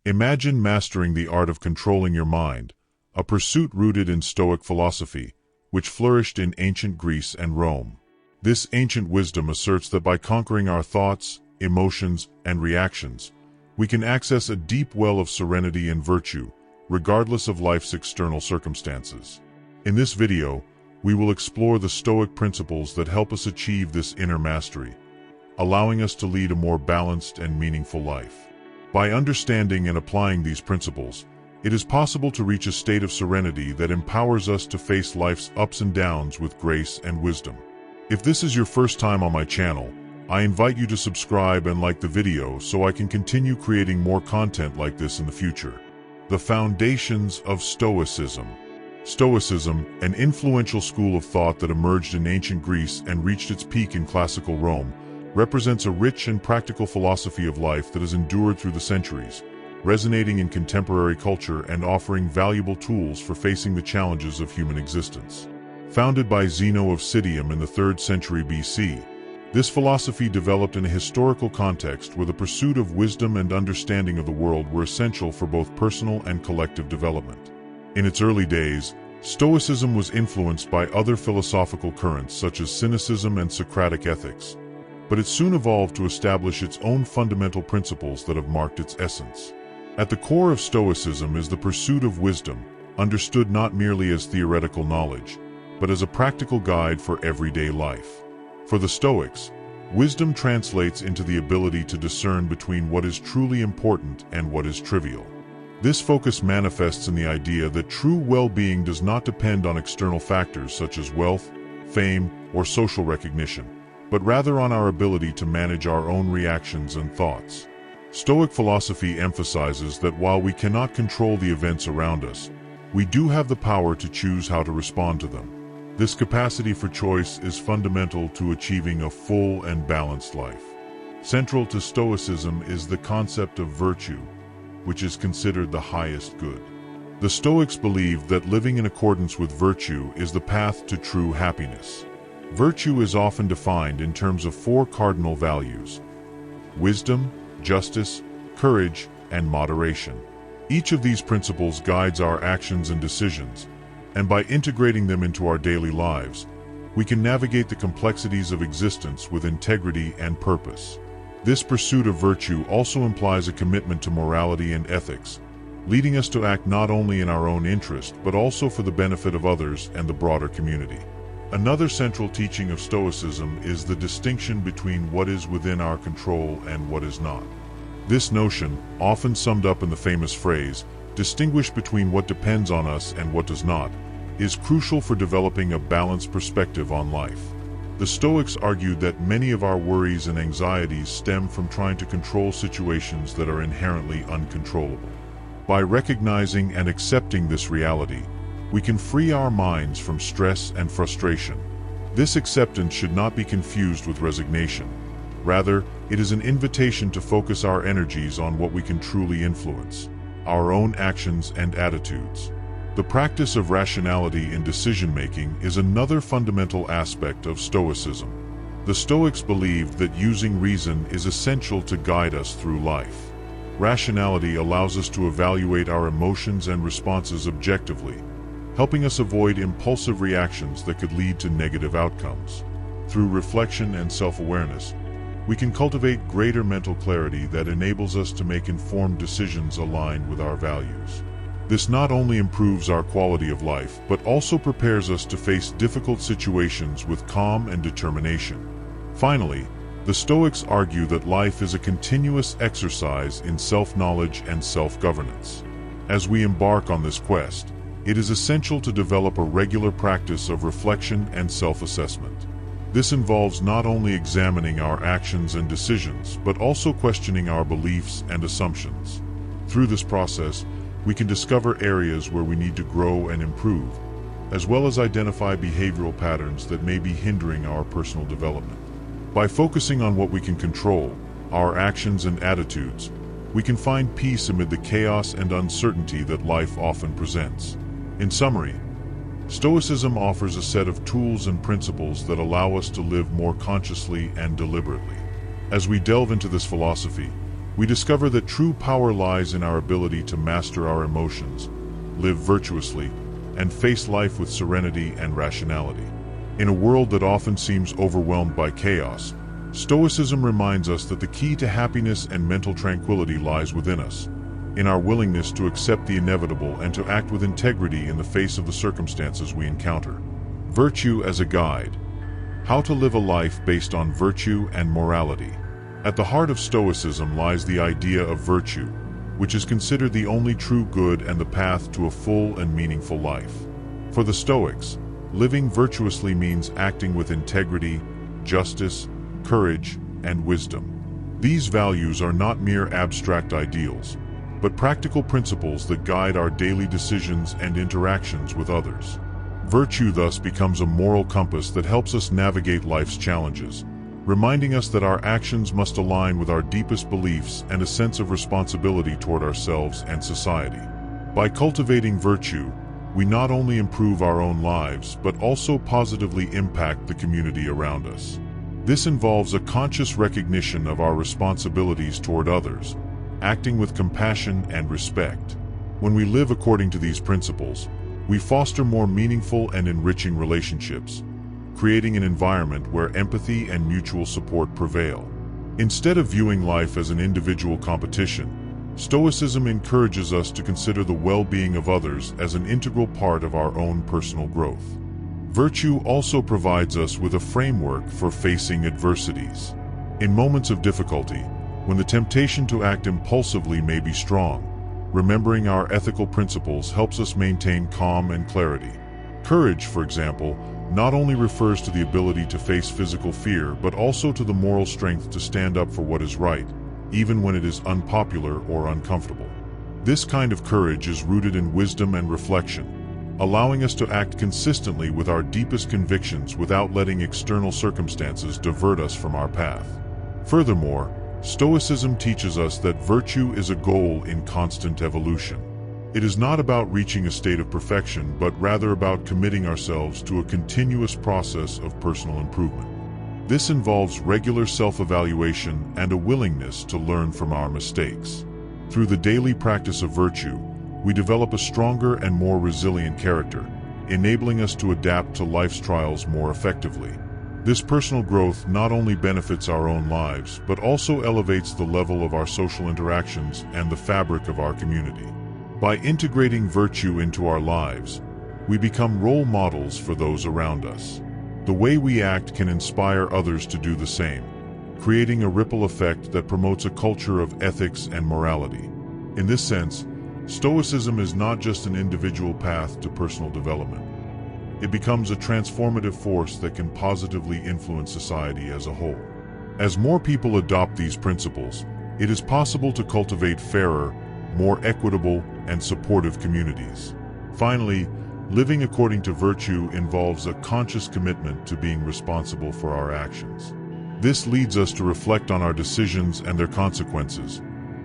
Imagine mastering the art of controlling your mind, a pursuit rooted in Stoic philosophy, which flourished in ancient Greece and Rome. This ancient wisdom asserts that by conquering our thoughts, emotions, and reactions, we can access a deep well of serenity and virtue, regardless of life's external circumstances. In this video, we will explore the Stoic principles that help us achieve this inner mastery, allowing us to lead a more balanced and meaningful life. By understanding and applying these principles, it is possible to reach a state of serenity that empowers us to face life's ups and downs with grace and wisdom. If this is your first time on my channel, I invite you to subscribe and like the video so I can continue creating more content like this in the future. The foundations of Stoicism. Stoicism, an influential school of thought that emerged in ancient Greece and reached its peak in classical Rome, represents a rich and practical philosophy of life that has endured through the centuries, resonating in contemporary culture and offering valuable tools for facing the challenges of human existence. Founded by Zeno of Citium in the 3rd century BC, this philosophy developed in a historical context where the pursuit of wisdom and understanding of the world were essential for both personal and collective development. In its early days, Stoicism was influenced by other philosophical currents such as Cynicism and Socratic ethics, but it soon evolved to establish its own fundamental principles that have marked its essence. At the core of Stoicism is the pursuit of wisdom, understood not merely as theoretical knowledge, but as a practical guide for everyday life. For the Stoics, wisdom translates into the ability to discern between what is truly important and what is trivial. This focus manifests in the idea that true well-being does not depend on external factors such as wealth, fame, or social recognition, but rather on our ability to manage our own reactions and thoughts. Stoic philosophy emphasizes that while we cannot control the events around us, we do have the power to choose how to respond to them. This capacity for choice is fundamental to achieving a full and balanced life. Central to Stoicism is the concept of virtue, which is considered the highest good. The Stoics believe that living in accordance with virtue is the path to true happiness. Virtue is often defined in terms of 4 cardinal values: wisdom, justice, courage, and moderation. Each of these principles guides our actions and decisions, and by integrating them into our daily lives, we can navigate the complexities of existence with integrity and purpose. This pursuit of virtue also implies a commitment to morality and ethics, leading us to act not only in our own interest but also for the benefit of others and the broader community. Another central teaching of Stoicism is the distinction between what is within our control and what is not. This notion, often summed up in the famous phrase, "distinguish between what depends on us and what does not," is crucial for developing a balanced perspective on life. The Stoics argued that many of our worries and anxieties stem from trying to control situations that are inherently uncontrollable. By recognizing and accepting this reality, we can free our minds from stress and frustration. This acceptance should not be confused with resignation. Rather, it is an invitation to focus our energies on what we can truly influence: our own actions and attitudes. The practice of rationality in decision-making is another fundamental aspect of Stoicism. The Stoics believed that using reason is essential to guide us through life. Rationality allows us to evaluate our emotions and responses objectively, helping us avoid impulsive reactions that could lead to negative outcomes. Through reflection and self-awareness, we can cultivate greater mental clarity that enables us to make informed decisions aligned with our values. This not only improves our quality of life, but also prepares us to face difficult situations with calm and determination. Finally, the Stoics argue that life is a continuous exercise in self-knowledge and self-governance. As we embark on this quest, it is essential to develop a regular practice of reflection and self-assessment. This involves not only examining our actions and decisions, but also questioning our beliefs and assumptions. Through this process, we can discover areas where we need to grow and improve, as well as identify behavioral patterns that may be hindering our personal development. By focusing on what we can control, our actions and attitudes, we can find peace amid the chaos and uncertainty that life often presents. In summary, Stoicism offers a set of tools and principles that allow us to live more consciously and deliberately. As we delve into this philosophy, We discover that true power lies in our ability to master our emotions, live virtuously, and face life with serenity and rationality. In a world that often seems overwhelmed by chaos, Stoicism reminds us that the key to happiness and mental tranquility lies within us, in our willingness to accept the inevitable and to act with integrity in the face of the circumstances we encounter. Virtue as a guide. How to live a life based on virtue and morality. At the heart of Stoicism lies the idea of virtue, which is considered the only true good and the path to a full and meaningful life. For the Stoics, living virtuously means acting with integrity, justice, courage, and wisdom. These values are not mere abstract ideals, but practical principles that guide our daily decisions and interactions with others. Virtue thus becomes a moral compass that helps us navigate life's challenges, reminding us that our actions must align with our deepest beliefs and a sense of responsibility toward ourselves and society. By cultivating virtue, we not only improve our own lives, but also positively impact the community around us. This involves a conscious recognition of our responsibilities toward others, acting with compassion and respect. When we live according to these principles, we foster more meaningful and enriching relationships, creating an environment where empathy and mutual support prevail. Instead of viewing life as an individual competition, Stoicism encourages us to consider the well-being of others as an integral part of our own personal growth. Virtue also provides us with a framework for facing adversities. In moments of difficulty, when the temptation to act impulsively may be strong, remembering our ethical principles helps us maintain calm and clarity. Courage, for example, not only refers to the ability to face physical fear, but also to the moral strength to stand up for what is right, even when it is unpopular or uncomfortable. This kind of courage is rooted in wisdom and reflection, allowing us to act consistently with our deepest convictions without letting external circumstances divert us from our path. Furthermore, Stoicism teaches us that virtue is a goal in constant evolution. It is not about reaching a state of perfection, but rather about committing ourselves to a continuous process of personal improvement. This involves regular self-evaluation and a willingness to learn from our mistakes. Through the daily practice of virtue, we develop a stronger and more resilient character, enabling us to adapt to life's trials more effectively. This personal growth not only benefits our own lives, but also elevates the level of our social interactions and the fabric of our community. By integrating virtue into our lives, we become role models for those around us. The way we act can inspire others to do the same, creating a ripple effect that promotes a culture of ethics and morality. In this sense, Stoicism is not just an individual path to personal development. It becomes a transformative force that can positively influence society as a whole. As more people adopt these principles, it is possible to cultivate fairer, more equitable, and supportive communities. Finally, living according to virtue involves a conscious commitment to being responsible for our actions. This leads us to reflect on our decisions and their consequences,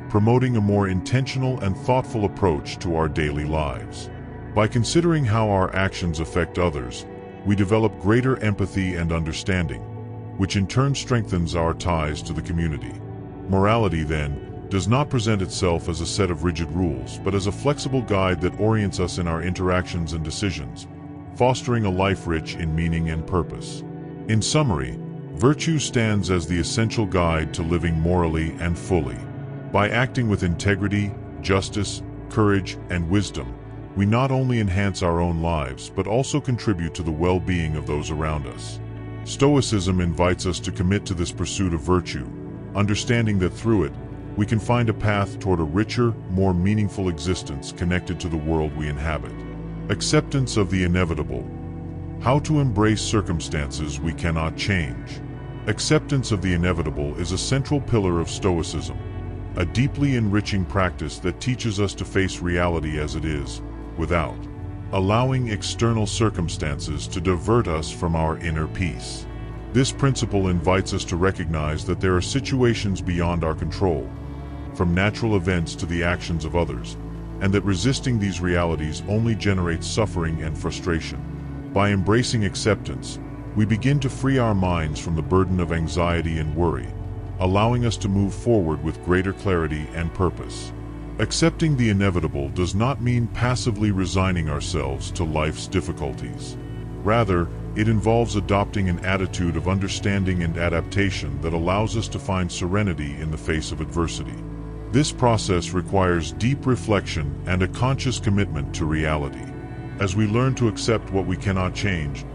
promoting a more intentional and thoughtful approach to our daily lives. By considering how our actions affect others, we develop greater empathy and understanding, which in turn strengthens our ties to the community. Morality, then, does not present itself as a set of rigid rules, but as a flexible guide that orients us in our interactions and decisions, fostering a life rich in meaning and purpose. In summary, virtue stands as the essential guide to living morally and fully. By acting with integrity, justice, courage, and wisdom, we not only enhance our own lives, but also contribute to the well-being of those around us. Stoicism invites us to commit to this pursuit of virtue, understanding that through it, we can find a path toward a richer, more meaningful existence connected to the world we inhabit. Acceptance of the inevitable. How to embrace circumstances we cannot change. Acceptance of the inevitable is a central pillar of Stoicism, a deeply enriching practice that teaches us to face reality as it is, without allowing external circumstances to divert us from our inner peace. This principle invites us to recognize that there are situations beyond our control, from natural events to the actions of others, and that resisting these realities only generates suffering and frustration. By embracing acceptance, we begin to free our minds from the burden of anxiety and worry, allowing us to move forward with greater clarity and purpose. Accepting the inevitable does not mean passively resigning ourselves to life's difficulties. Rather, it involves adopting an attitude of understanding and adaptation that allows us to find serenity in the face of adversity. This process requires deep reflection and a conscious commitment to reality. As we learn to accept what we cannot change,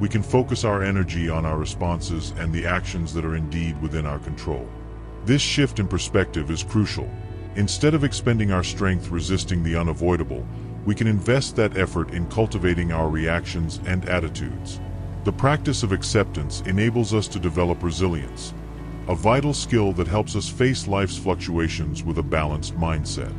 we can focus our energy on our responses and the actions that are indeed within our control. This shift in perspective is crucial. Instead of expending our strength resisting the unavoidable, we can invest that effort in cultivating our reactions and attitudes. The practice of acceptance enables us to develop resilience, a vital skill that helps us face life's fluctuations with a balanced mindset.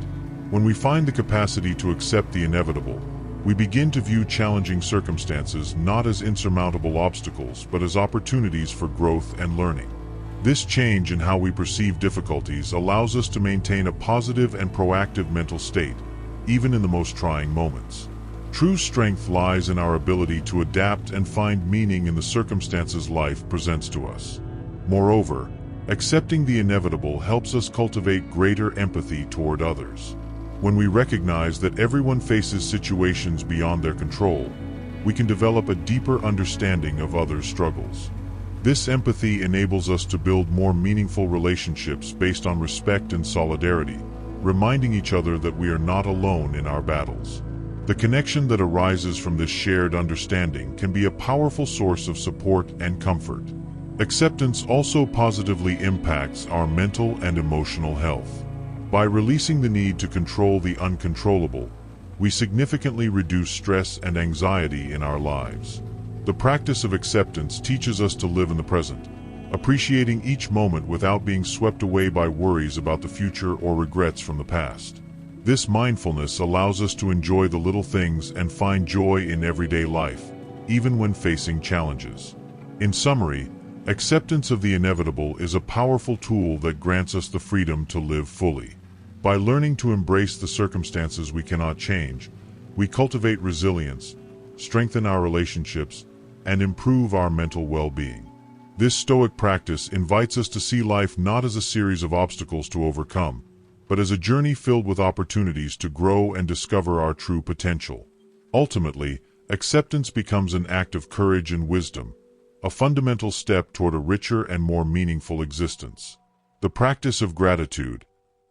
When we find the capacity to accept the inevitable, we begin to view challenging circumstances not as insurmountable obstacles but as opportunities for growth and learning. This change in how we perceive difficulties allows us to maintain a positive and proactive mental state, even in the most trying moments. True strength lies in our ability to adapt and find meaning in the circumstances life presents to us. Moreover, accepting the inevitable helps us cultivate greater empathy toward others. When we recognize that everyone faces situations beyond their control, we can develop a deeper understanding of others' struggles. This empathy enables us to build more meaningful relationships based on respect and solidarity, reminding each other that we are not alone in our battles. The connection that arises from this shared understanding can be a powerful source of support and comfort. Acceptance also positively impacts our mental and emotional health. By releasing the need to control the uncontrollable, we significantly reduce stress and anxiety in our lives. The practice of acceptance teaches us to live in the present, appreciating each moment without being swept away by worries about the future or regrets from the past. This mindfulness allows us to enjoy the little things and find joy in everyday life, even when facing challenges. In summary, acceptance of the inevitable is a powerful tool that grants us the freedom to live fully. By learning to embrace the circumstances we cannot change, we cultivate resilience, strengthen our relationships, and improve our mental well-being. This Stoic practice invites us to see life not as a series of obstacles to overcome, but as a journey filled with opportunities to grow and discover our true potential. Ultimately, acceptance becomes an act of courage and wisdom, a fundamental step toward a richer and more meaningful existence. The practice of gratitude.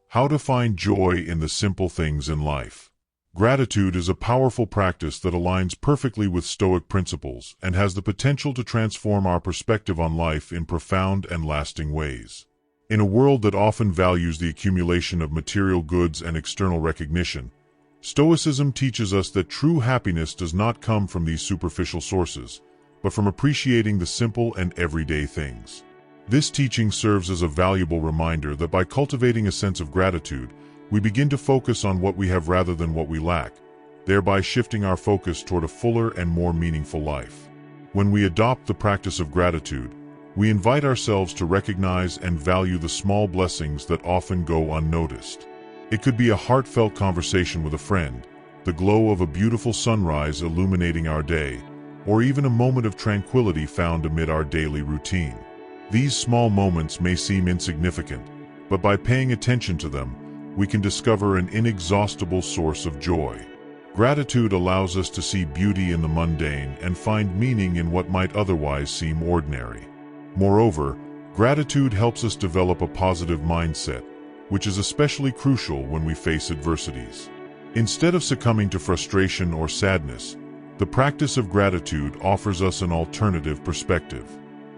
How to find joy in the simple things in life. Gratitude is a powerful practice that aligns perfectly with Stoic principles and has the potential to transform our perspective on life in profound and lasting ways. In a world that often values the accumulation of material goods and external recognition, Stoicism teaches us that true happiness does not come from these superficial sources, but from appreciating the simple and everyday things. This teaching serves as a valuable reminder that by cultivating a sense of gratitude, we begin to focus on what we have rather than what we lack, thereby shifting our focus toward a fuller and more meaningful life. When we adopt the practice of gratitude, we invite ourselves to recognize and value the small blessings that often go unnoticed. It could be a heartfelt conversation with a friend, the glow of a beautiful sunrise illuminating our day, or even a moment of tranquility found amid our daily routine. These small moments may seem insignificant, but by paying attention to them, we can discover an inexhaustible source of joy. Gratitude allows us to see beauty in the mundane and find meaning in what might otherwise seem ordinary. Moreover, gratitude helps us develop a positive mindset, which is especially crucial when we face adversities. Instead of succumbing to frustration or sadness, the practice of gratitude offers us an alternative perspective.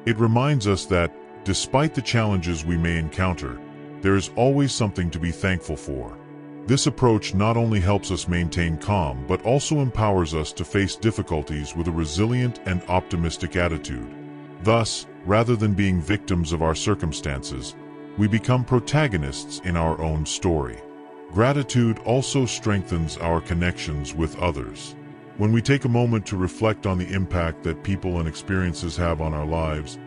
It reminds us that, despite the challenges we may encounter, there is always something to be thankful for. This approach not only helps us maintain calm but also empowers us to face difficulties with a resilient and optimistic attitude. Thus, rather than being victims of our circumstances, we become protagonists in our own story. Gratitude also strengthens our connections with others. When we take a moment to reflect on the impact that people and experiences have on our lives,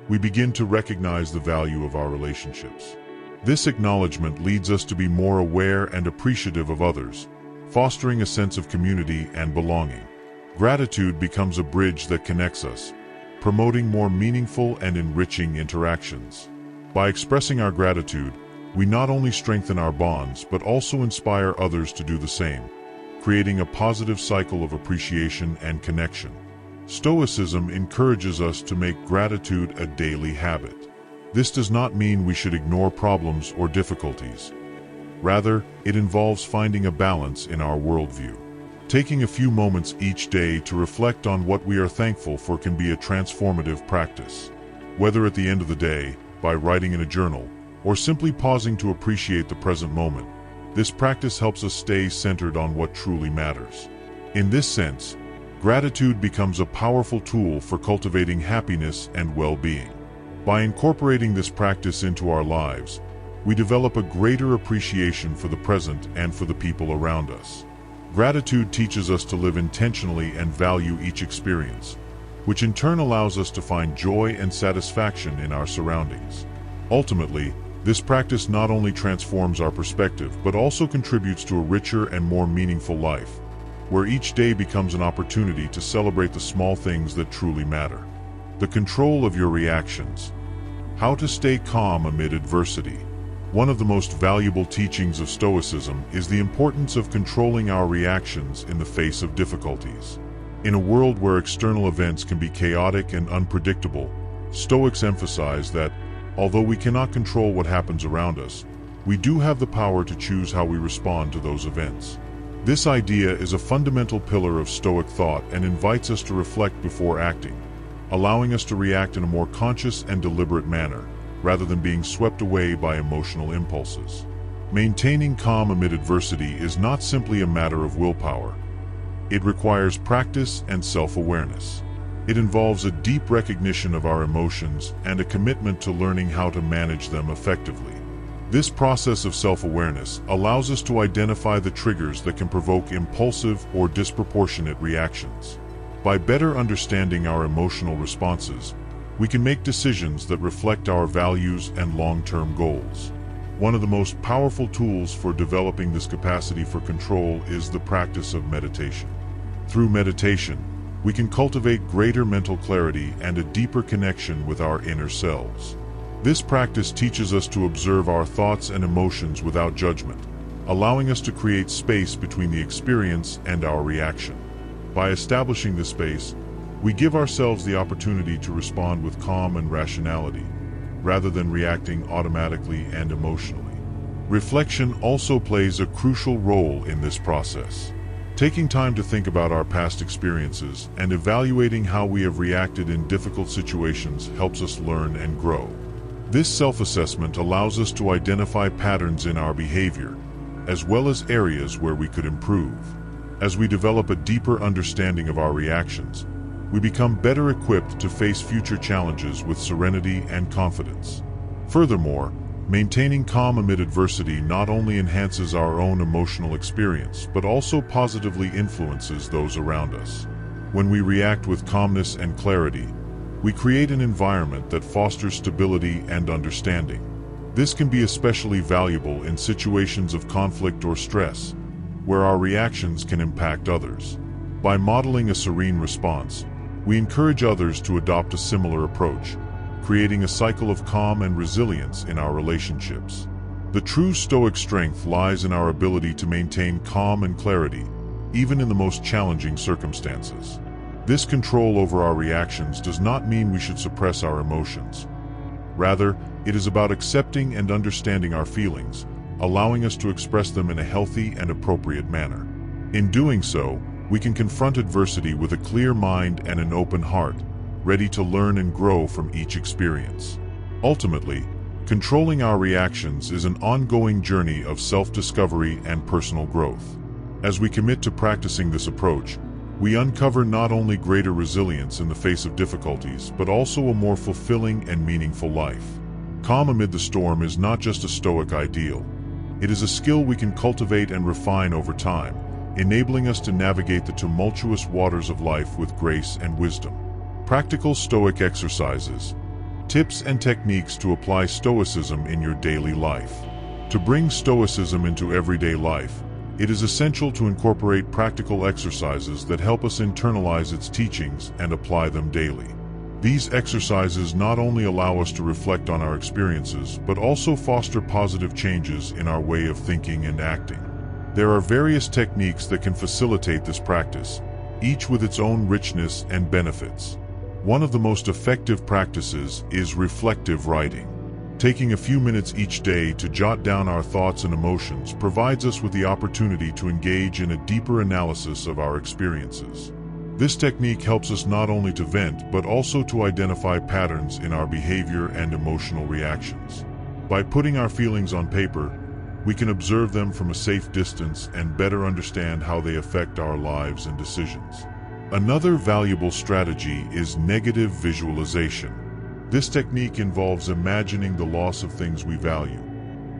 we begin to recognize the value of our relationships. This acknowledgement leads us to be more aware and appreciative of others, fostering a sense of community and belonging. Gratitude becomes a bridge that connects us, promoting more meaningful and enriching interactions. By expressing our gratitude, we not only strengthen our bonds but also inspire others to do the same, creating a positive cycle of appreciation and connection. Stoicism encourages us to make gratitude a daily habit. This does not mean we should ignore problems or difficulties. Rather, it involves finding a balance in our worldview. Taking a few moments each day to reflect on what we are thankful for can be a transformative practice. Whether at the end of the day, by writing in a journal, or simply pausing to appreciate the present moment, this practice helps us stay centered on what truly matters. In this sense, gratitude becomes a powerful tool for cultivating happiness and well-being. By incorporating this practice into our lives, we develop a greater appreciation for the present and for the people around us. Gratitude teaches us to live intentionally and value each experience, which in turn allows us to find joy and satisfaction in our surroundings. Ultimately, this practice not only transforms our perspective but also contributes to a richer and more meaningful life, where each day becomes an opportunity to celebrate the small things that truly matter. The control of your reactions. How to stay calm amid adversity. One of the most valuable teachings of Stoicism is the importance of controlling our reactions in the face of difficulties. In a world where external events can be chaotic and unpredictable, Stoics emphasize that, although we cannot control what happens around us, we do have the power to choose how we respond to those events. This idea is a fundamental pillar of Stoic thought and invites us to reflect before acting, allowing us to react in a more conscious and deliberate manner, rather than being swept away by emotional impulses. Maintaining calm amid adversity is not simply a matter of willpower. It requires practice and self-awareness. It involves a deep recognition of our emotions and a commitment to learning how to manage them effectively. This process of self-awareness allows us to identify the triggers that can provoke impulsive or disproportionate reactions. By better understanding our emotional responses, we can make decisions that reflect our values and long-term goals. One of the most powerful tools for developing this capacity for control is the practice of meditation. Through meditation, we can cultivate greater mental clarity and a deeper connection with our inner selves. This practice teaches us to observe our thoughts and emotions without judgment, allowing us to create space between the experience and our reaction. By establishing this space, we give ourselves the opportunity to respond with calm and rationality, rather than reacting automatically and emotionally. Reflection also plays a crucial role in this process. Taking time to think about our past experiences and evaluating how we have reacted in difficult situations helps us learn and grow. This self-assessment allows us to identify patterns in our behavior, as well as areas where we could improve. As we develop a deeper understanding of our reactions, we become better equipped to face future challenges with serenity and confidence. Furthermore, maintaining calm amid adversity not only enhances our own emotional experience, but also positively influences those around us. When we react with calmness and clarity, we create an environment that fosters stability and understanding. This can be especially valuable in situations of conflict or stress, where our reactions can impact others. By modeling a serene response, we encourage others to adopt a similar approach, creating a cycle of calm and resilience in our relationships. The true Stoic strength lies in our ability to maintain calm and clarity, even in the most challenging circumstances. This control over our reactions does not mean we should suppress our emotions. Rather, it is about accepting and understanding our feelings, allowing us to express them in a healthy and appropriate manner. In doing so, we can confront adversity with a clear mind and an open heart, ready to learn and grow from each experience. Ultimately, controlling our reactions is an ongoing journey of self-discovery and personal growth. As we commit to practicing this approach, we uncover not only greater resilience in the face of difficulties, but also a more fulfilling and meaningful life. Calm amid the storm is not just a Stoic ideal. It is a skill we can cultivate and refine over time, enabling us to navigate the tumultuous waters of life with grace and wisdom. Practical Stoic exercises, tips and techniques to apply Stoicism in your daily life. To bring Stoicism into everyday life, it is essential to incorporate practical exercises that help us internalize its teachings and apply them daily. These exercises not only allow us to reflect on our experiences, but also foster positive changes in our way of thinking and acting. There are various techniques that can facilitate this practice, each with its own richness and benefits. One of the most effective practices is reflective writing. Taking a few minutes each day to jot down our thoughts and emotions provides us with the opportunity to engage in a deeper analysis of our experiences. This technique helps us not only to vent, but also to identify patterns in our behavior and emotional reactions. By putting our feelings on paper, we can observe them from a safe distance and better understand how they affect our lives and decisions. Another valuable strategy is negative visualization. This technique involves imagining the loss of things we value,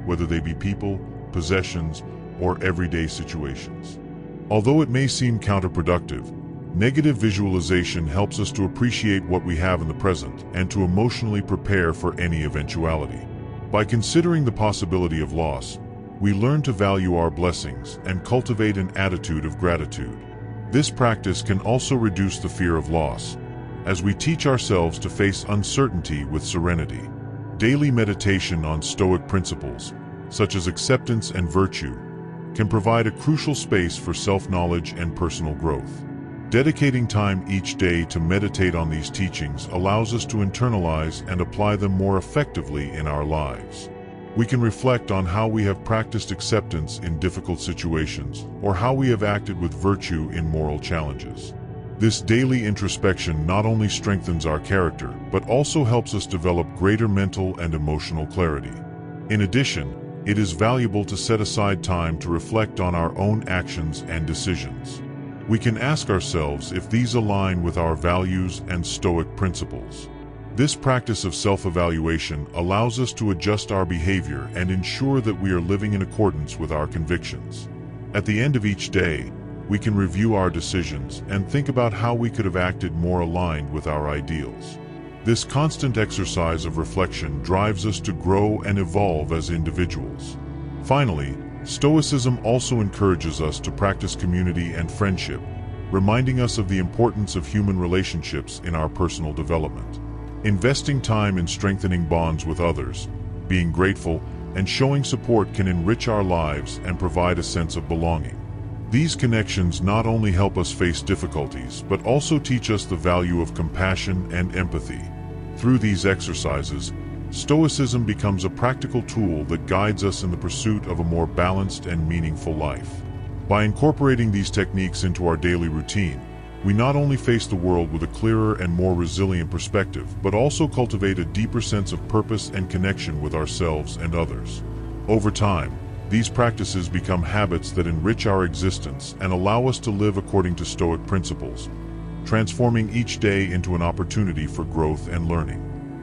whether they be people, possessions, or everyday situations. Although it may seem counterproductive, negative visualization helps us to appreciate what we have in the present and to emotionally prepare for any eventuality. By considering the possibility of loss, we learn to value our blessings and cultivate an attitude of gratitude. This practice can also reduce the fear of loss, as we teach ourselves to face uncertainty with serenity. Daily meditation on Stoic principles, such as acceptance and virtue, can provide a crucial space for self-knowledge and personal growth. Dedicating time each day to meditate on these teachings allows us to internalize and apply them more effectively in our lives. We can reflect on how we have practiced acceptance in difficult situations, or how we have acted with virtue in moral challenges. This daily introspection not only strengthens our character, but also helps us develop greater mental and emotional clarity. In addition, it is valuable to set aside time to reflect on our own actions and decisions. We can ask ourselves if these align with our values and Stoic principles. This practice of self-evaluation allows us to adjust our behavior and ensure that we are living in accordance with our convictions. At the end of each day, we can review our decisions and think about how we could have acted more aligned with our ideals. This constant exercise of reflection drives us to grow and evolve as individuals. Finally, Stoicism also encourages us to practice community and friendship, reminding us of the importance of human relationships in our personal development. Investing time in strengthening bonds with others, being grateful, and showing support can enrich our lives and provide a sense of belonging. These connections not only help us face difficulties, but also teach us the value of compassion and empathy. Through these exercises, Stoicism becomes a practical tool that guides us in the pursuit of a more balanced and meaningful life. By incorporating these techniques into our daily routine, we not only face the world with a clearer and more resilient perspective, but also cultivate a deeper sense of purpose and connection with ourselves and others. Over time, these practices become habits that enrich our existence and allow us to live according to Stoic principles, transforming each day into an opportunity for growth and learning.